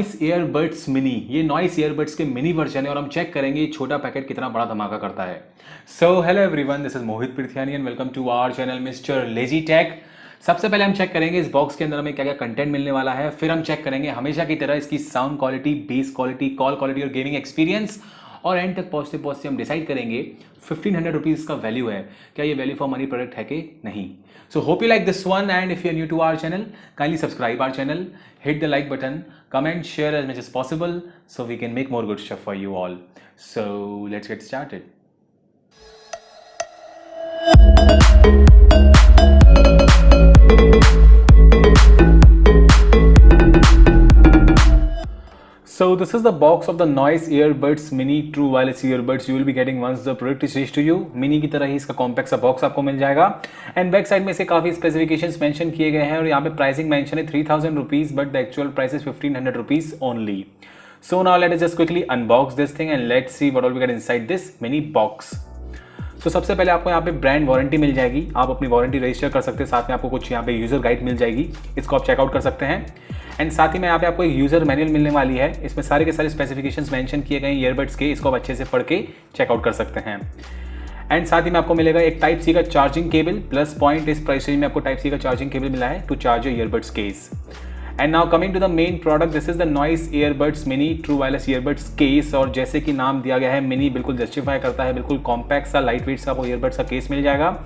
Noise earbuds mini, ये noise earbuds के mini version है और हम चेक करेंगे ये छोटा पैकेट कितना बड़ा धमाका करता है। So hello everyone, this is Mohit Prithyani and welcome to our channel mister lazy tech. सबसे पहले हम चेक करेंगे इस बॉक्स के अंदर हमें क्या क्या कंटेंट मिलने वाला है, फिर हम चेक करेंगे हमेशा की तरह इसकी sound quality, base quality, call quality और गेमिंग एक्सपीरियंस, और एंड तक पहुंचते पहुंचते हम डिसाइड करेंगे 1500 रुपीज़ का वैल्यू है, क्या ये वैल्यू फॉर मनी प्रोडक्ट है कि नहीं। So hope you like this one, and if you are new to our channel, kindly subscribe our channel, hit the like button, comment, share as much as possible so we can make more good stuff for you all. So let's get started. So this is the box of the Noise Earbuds Mini True Wireless Earbuds you will be getting once the product is reached to you. Mini की तरह ही इसका compact सा box आपको मिल जाएगा and back side में से काफ़ी specifications mention किए गए हैं और यहाँ पे प्राइसिंग मेंशन है 3000 rupees, but the actual price is 1500 rupees only. So now let us just quickly unbox this thing and let's see what all we get inside this mini box. तो सबसे पहले आपको यहाँ पे ब्रांड वारंटी मिल जाएगी, आप अपनी वारंटी रजिस्टर कर सकते हैं, साथ में आपको कुछ यहाँ पे यूज़र गाइड मिल जाएगी, इसको आप चेकआउट कर सकते हैं. एंड साथ ही में यहाँ पे आपको एक यूज़र मैनुअल मिलने वाली है, इसमें सारे के सारे स्पेसिफिकेशंस मेंशन किए गए ईयरबड्स के, इसको आप अच्छे से पढ़ के चेकआउट कर सकते हैं. एंड साथ ही में आपको मिलेगा एक टाइप सी का चार्जिंग केबल, प्लस पॉइंट इस प्राइस रेंज में आपको टाइप सी का चार्जिंग केबल मिला है to charge your earbuds case. And now coming to the main product, this is the Noise earbuds mini true wireless earbuds case, और जैसे कि नाम दिया गया है मिनी बिल्कुल जस्टिफाई करता है, बिल्कुल कॉम्पैक्ट सा लाइट वेट सा आपको ईयरबड्स का केस मिल जाएगा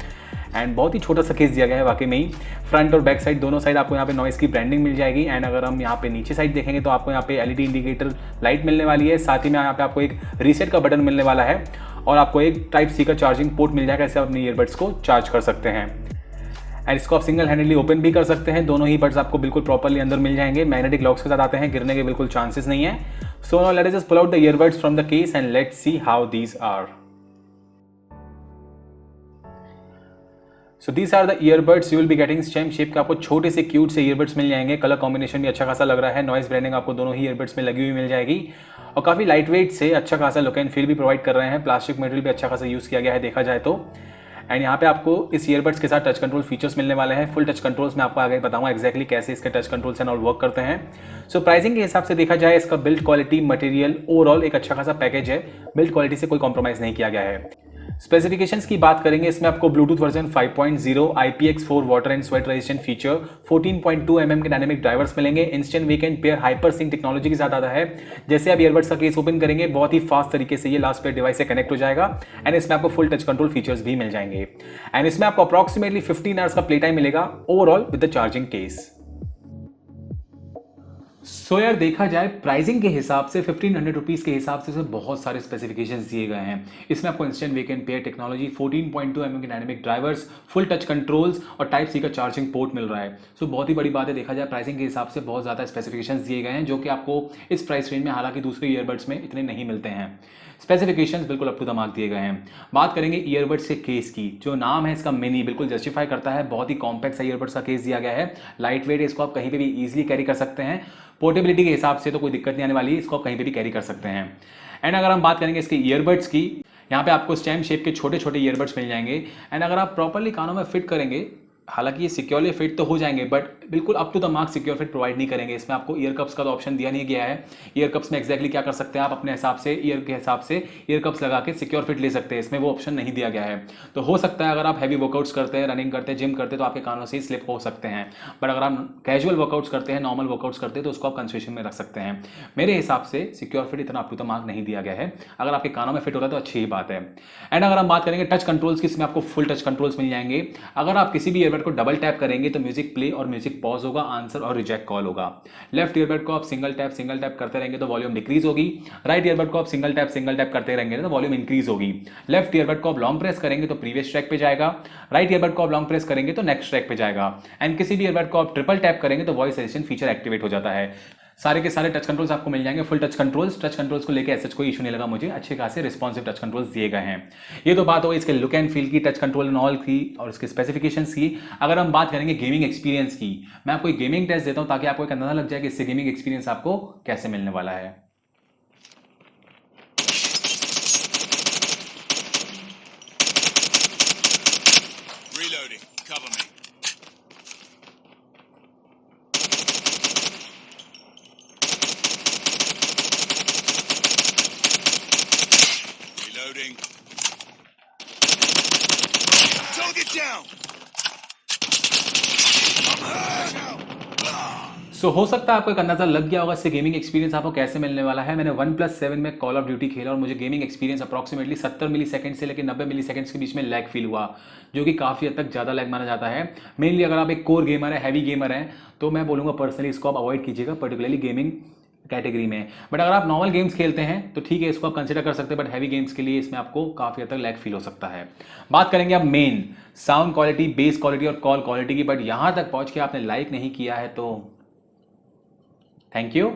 एंड बहुत ही छोटा सा केस दिया गया है वाकई में ही. फ्रंट और बैक साइड दोनों साइड आपको यहाँ पे नॉइस की ब्रांडिंग मिल जाएगी एंड अगर हम यहाँ पे नीचे साइड देखेंगे तो आपको यहाँ पे एलईडी इंडिकेटर लाइट मिलने वाली है, साथ ही में यहाँ पे आपको एक रीसेट का बटन मिलने वाला है और आपको एक टाइप सी का चार्जिंग पोर्ट मिल जाएगा, इससे आप अपने ईयरबड्स को चार्ज कर सकते हैं. एंड इसको आप सिंगल हैंडली ओपन भी कर सकते हैं, दोनों ही बड्स आपको बिल्कुल प्रॉपर्ली अंदर मिल जाएंगे, मैग्नेटिक लॉक्स के साथ आते हैं, गिरने के बिल्कुल चांसेस नहीं है. So now let us just pull out the earbuds from the case and let's see how these are. So these are the earbuds you will be getting. Stem shape के आपको छोटे से क्यूट से earbuds मिल जाएंगे, colour combination भी अच्छा खासा लग रहा है, नॉइस ब्रांडिंग आपको दोनों ही ईयरबड्स में लगी हुई मिल जाएगी और काफ़ी लाइट वेट से अच्छा खासा लुक एंड फील भी प्रोवाइड कर रहे हैं. प्लास्टिक मटेरियल भी अच्छा खासा यूज़ किया गया है देखा जाए तो. एंड यहाँ पे आपको इस ईयरबड्स के साथ टच कंट्रोल फीचर्स मिलने वाले हैं. फुल टच कंट्रोल्स में आपको आगे बताऊंगा एक्जैक्टली कैसे इसके touch controls and all work करते हैं. सो प्राइसिंग के हिसाब से देखा जाए इसका बिल्ड क्वालिटी, मटेरियल, ओवरऑल एक अच्छा खासा पैकेज है, बिल्ड क्वालिटी से कोई कॉम्प्रोमाइज़ नहीं किया गया है. स्पेसिफिकेशंस की बात करेंगे, इसमें आपको Bluetooth version 5.0, IPX4 water and sweat resistant feature, 14.2 mm के डायनेमिक ड्राइवर्स मिलेंगे, instant wake and pair hyper sync technology के साथ आता है. जैसे आप ईयरबड्स का केस ओपन करेंगे बहुत ही फास्ट तरीके से ये लास्ट पेयर डिवाइस से कनेक्ट हो जाएगा एंड इसमें आपको फुल टच कंट्रोल फीचर्स भी मिल जाएंगे एंड इसमें आपको अप्रॉक्सीमेटली 15 आवर्स का प्ले टाइम मिलेगा overall with the charging case. So यार देखा जाए प्राइसिंग के हिसाब से 1500 रुपीज़ के हिसाब से बहुत सारे स्पेसिफिकेशंस दिए गए हैं. इसमें आपको instant weekend pair technology, 14.2 mm के dynamic drivers, full touch controls और टाइप सी का चार्जिंग पोर्ट मिल रहा है. सो बहुत ही बड़ी बात है, देखा जाए प्राइसिंग के हिसाब से बहुत ज़्यादा स्पेसिफिकेशंस दिए गए हैं जो कि आपको इस प्राइस रेंज में हालांकि दूसरे ईयरबड्स में इतने नहीं मिलते हैं. स्पेसिफिकेशंस बिल्कुल अप टू द मार्क दिए गए हैं. बात करेंगे ईयरबड्स के केस की, जो नाम है इसका मिनी बिल्कुल जस्टिफाई करता है, बहुत ही कॉम्पैक्ट सा ईयरबड्स का केस दिया गया है, लाइट वेट है, इसको आप कहीं पे भी इजीली कैरी कर सकते हैं. पोर्टेबिलिटी के हिसाब से तो कोई दिक्कत नहीं आने वाली, इसको आप कहीं पे भी कैरी कर सकते हैं. एंड अगर हम बात करेंगे इसके ईयरबड्स की, यहाँ पे आपको स्टेम शेप के छोटे छोटे ईयरबड्स मिल जाएंगे एंड अगर आप प्रॉपर्ली कानों में फिट करेंगे, हालांकि ये सिक्योरली फिट तो हो जाएंगे बट बिल्कुल up to the mark secure fit provide नहीं करेंगे. इसमें आपको ईयर कप्स का तो ऑप्शन दिया नहीं गया है. ईयर कप्स में एक्जैक्टली क्या कर सकते हैं आप अपने हिसाब से, ईयर के हिसाब से ईयर कप्स लगा के सिक्योर फिट ले सकते हैं, इसमें वो ऑप्शन नहीं दिया गया है. तो हो सकता है अगर आप हैवी वर्कआउट्स करते हैं, रनिंग करते हैं, जिम करते हैं तो आपके कानों से ही स्लिप हो सकते हैं, बट अगर आप कैजुअल वर्कआउट्स करते हैं, नॉर्मल वर्कआउट्स करते हैं तो उसको आप कंसिडरेशन में रख सकते हैं. मेरे हिसाब से सिक्योर फिट इतना अप टू द मार्क नहीं दिया गया है. अगर आपके कानों में फिट हो रहा है तो अच्छी ही बात है. एंड अगर हम बात करेंगे टच कंट्रोल्स की, इसमें आपको फुल टच कंट्रोल्स मिल जाएंगे. अगर आप किसी भी ईयरबड को डबल टैप करेंगे तो म्यूजिक प्ले और म्यूजिक पॉज होगा, आंसर और रिजेक्ट कॉल होगा. लेफ्ट ईयरबड को आप सिंगल टैप करते रहेंगे तो वॉल्यूम डिक्रीज होगी. राइट ईयरबड को आप सिंगल टैप करते रहेंगे तो वॉल्यूम इंक्रीज होगी. लेफ्ट ईयरबड को आप लॉन्ग प्रेस करेंगे तो प्रीवियस ट्रैक पे जाएगा, राइट ईयरबड को आप लॉन्ग प्रेस करेंगे तो नेक्स्ट ट्रैक पे जाएगा. एंड किसी भी ईयरबड को आप ट्रिपल टैप करेंगे तो वॉइस असिस्टेंट फीचर एक्टिवेट हो जाता है. सारे के सारे टच कंट्रोल्स आपको मिल जाएंगे, फुल टच कंट्रोल्स को लेकर ऐसा कोई इशू नहीं लगा मुझे, अच्छे खासे रिस्पॉन्सिव टच कंट्रोल्स दिए गए हैं. ये तो बात हो इसके लुक एंड फील की, टच कंट्रोल एंड ऑल की और इसके स्पेसिफिकेशंस की. अगर हम बात करेंगे गेमिंग एक्सपीरियंस की, मैं आपको एक गेमिंग टेस्ट देता हूं ताकि आपको एक अंदाजा लग जाए कि इससे गेमिंग एक्सपीरियंस आपको कैसे मिलने वाला है. Don't get down. सो हो सकता है आपको एक अंदाजा लग गया होगा इससे गेमिंग एक्सपीरियंस आपको कैसे मिलने वाला है। मैंने OnePlus 7 में कॉल ऑफ ड्यूटी खेला और मुझे गेमिंग एक्सपीरियंस अप्रॉक्सीमेटली 70 मिली सेकंड से लेकर 90 मिली सेकंड्स के बीच में लैग फील हुआ, जो कि काफ़ी हद तक ज़्यादा लैग माना जाता है। मेनली अगर आप एक कोर गेमर है, हैवी गेमर हैं, तो मैं बोलूँगा पर्सनली इसको आप अवॉइड कीजिएगा, पर्टिकुलरली गेमिंग कैटेगरी में। बट अगर आप नॉर्मल गेम्स खेलते हैं तो ठीक है, इसको आप कंसिडर कर सकते हैं, बट हैवी गेम्स के लिए इसमें आपको काफ़ी हद तक लैग फील हो सकता है। बात करेंगे अब main sound quality, base quality और कॉल क्वालिटी की, बट यहाँ तक पहुँच के आपने लाइक नहीं किया है तो थैंक यू।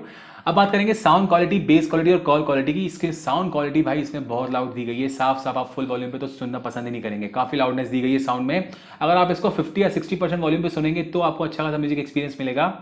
अब बात करेंगे साउंड क्वालिटी, बेस क्वालिटी और कॉल क्वालिटी की। इसके साउंड क्वालिटी भाई इसमें बहुत लाउड दी गई है, साफ साफ आप फुल वॉल्यूम पे तो सुनना पसंद ही नहीं करेंगे, काफी लाउडनेस दी गई है साउंड में। अगर आप इसको 50 या 60% वॉल्यूम पे सुनेंगे तो आपको अच्छा खासा म्यूजिक एक्सपीरियंस मिलेगा।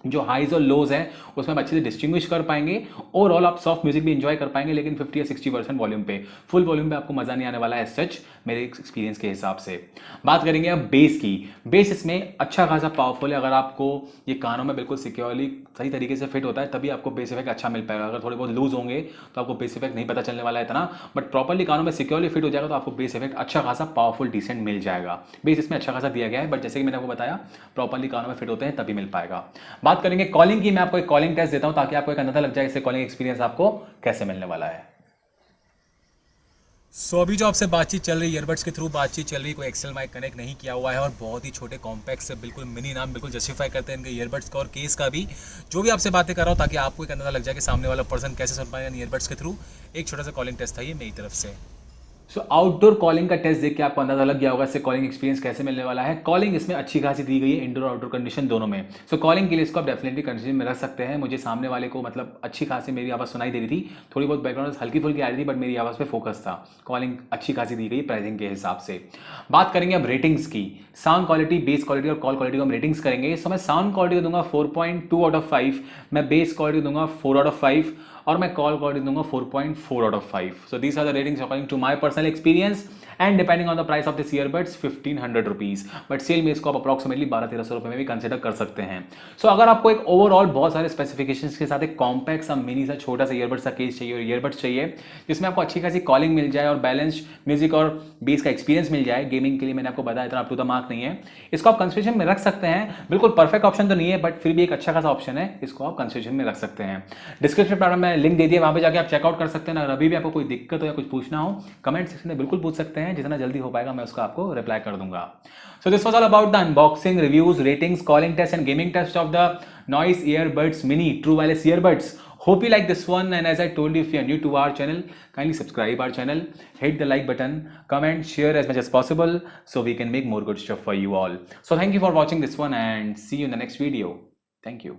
जो हाइज और लोज हैं उसमें आप अच्छे से डिस्टिंग्विश कर पाएंगे। ओवरऑल आप सॉफ्ट म्यूजिक भी इंजॉय कर पाएंगे, लेकिन 50 या 60% वॉल्यूम पे, फुल वॉल्यूम पे आपको मजा नहीं आने वाला है सच, मेरे एक्सपीरियंस के हिसाब से। बात करेंगे अब बेस की। बेस इसमें अच्छा खासा पावरफुल है। अगर आपको ये कानों में बिल्कुल सिक्योरली सही तरीके से फिट होता है तभी आपको बेस इफेक्ट अच्छा मिल पाएगा। अगर थोड़े बहुत लूज होंगे तो आपको बेस इफेक्ट नहीं पता चलने वाला है इतना, बट प्रॉपरली कानों में सिक्योरली फिट हो जाएगा तो आपको बेस इफेक्ट अच्छा खासा पावरफुल डिसेंट मिल जाएगा। बेस इसमें अच्छा खासा दिया गया है, बट जैसे कि मैंने आपको बताया प्रॉपरली कानों में फिट होते हैं तभी मिल पाएगा। बात करेंगे कॉलिंग की। मैं आपको एक कॉलिंग टेस्ट देता हूं ताकि आपको एक अंदाजा लग जाए इससे कॉलिंग एक्सपीरियंस आपको कैसे मिलने वाला है। सो अभी जो आपसे बातचीत चल रही है, ईयरबड्स के थ्रू बातचीत चल रही है, कोई एक्सेल माइक कनेक्ट नहीं किया हुआ है और बहुत ही छोटे कॉम्पैक्ट से बिल्कुल मिनी नाम बिल्कुल जस्टिफाई करते हैं इनके ईयरबड्स का और केस का भी। जो भी आपसे बातें कर रहा हूँ ताकि आपको एक अंदाजा लग जाए कि सामने वाला पर्सन कैसे सुन पाएगा ईयरबड्स के थ्रू। एक छोटा सा कॉलिंग टेस्ट था ये मेरी तरफ से। सो आउटडोर कॉलिंग का टेस्ट देख के आपको अंदाजा लग गया होगा इससे कॉलिंग एक्सपीरियंस कैसे मिलने वाला है। कॉलिंग इसमें अच्छी खासी दी गई है, इंडोर आउटडोर कंडीशन दोनों में। सो कॉलिंग के लिए इसको आप डेफिनेटली कंडीशन में रख सकते हैं। मुझे सामने वाले को मतलब अच्छी खासी मेरी आवाज़ सुनाई दे रही थी, थोड़ी बहुत बैकग्राउंड हल्की फुल्की आ रही थी, बट मेरी आवाज़ पे फोकस था। कॉलिंग अच्छी खासी दी गई प्राइसिंग के हिसाब से। बात करेंगे अब रेटिंग्स की। साउंड क्वालिटी, बेस क्वालिटी और कॉल क्वालिटी को हम रेटिंग्स करेंगे। सो मैं साउंड क्वालिटी को दूंगा 4.2 आउट ऑफ 5, मैं बेस क्वालिटी दूंगा 4 आउट ऑफ 5 और मैं कॉल क्वालिटी दूंगा 4.4 out of 5। So these are the ratings according to my personal experience and depending on the price of this earbuds 1500 rupees, but sale में इसको आप approximately 1200-1300 रुपए में भी कंसिडर कर सकते हैं। सो अगर आपको एक ओवरऑल बहुत सारे स्पेसिफिकेशंस के साथ एक कॉम्पैक्ट सा मिनी सा छोटा सा ईयरबड्स का केस चाहिए और ईयरबड्स चाहिए जिसमें आपको अच्छी खासी कॉलिंग मिल जाए और बैलेंस्ड म्यूजिक और बेस का एक्सपीरियंस मिल जाए गेमिंग के लिए, मैंने आपको बताया इतना अप टू द मार्क नहीं है, इसको आप कंसिडरेशन में रख सकते हैं। बिल्कुल परफेक्ट ऑप्शन तो नहीं है, बट फिर भी एक अच्छा खासा ऑप्शन है, इसको आप कंसिडरेशन में रख सकते हैं। डिस्क्रिप्शन पर मैं लिंक दे दिया, वहां पे जाके आप चेकआउट कर सकते हैं। अगर अभी भी आपको कोई दिक्कत हो या कुछ पूछना हो कमेंट सेक्शन में बिल्कुल पूछ सकते हैं, जितना जल्दी हो पाएगा मैं उसका आपको रिप्लाई कर दूंगा। So this was all about the unboxing, reviews, ratings, calling test and gaming test of the Noise earbuds mini true wireless earbuds. Hope you like this one, and as I told you, if you are new to our channel, kindly subscribe our channel, hit the like button, comment, share as much as possible so we can make more good stuff for you all. So thank you for watching this one and see you in the next video. Thank you.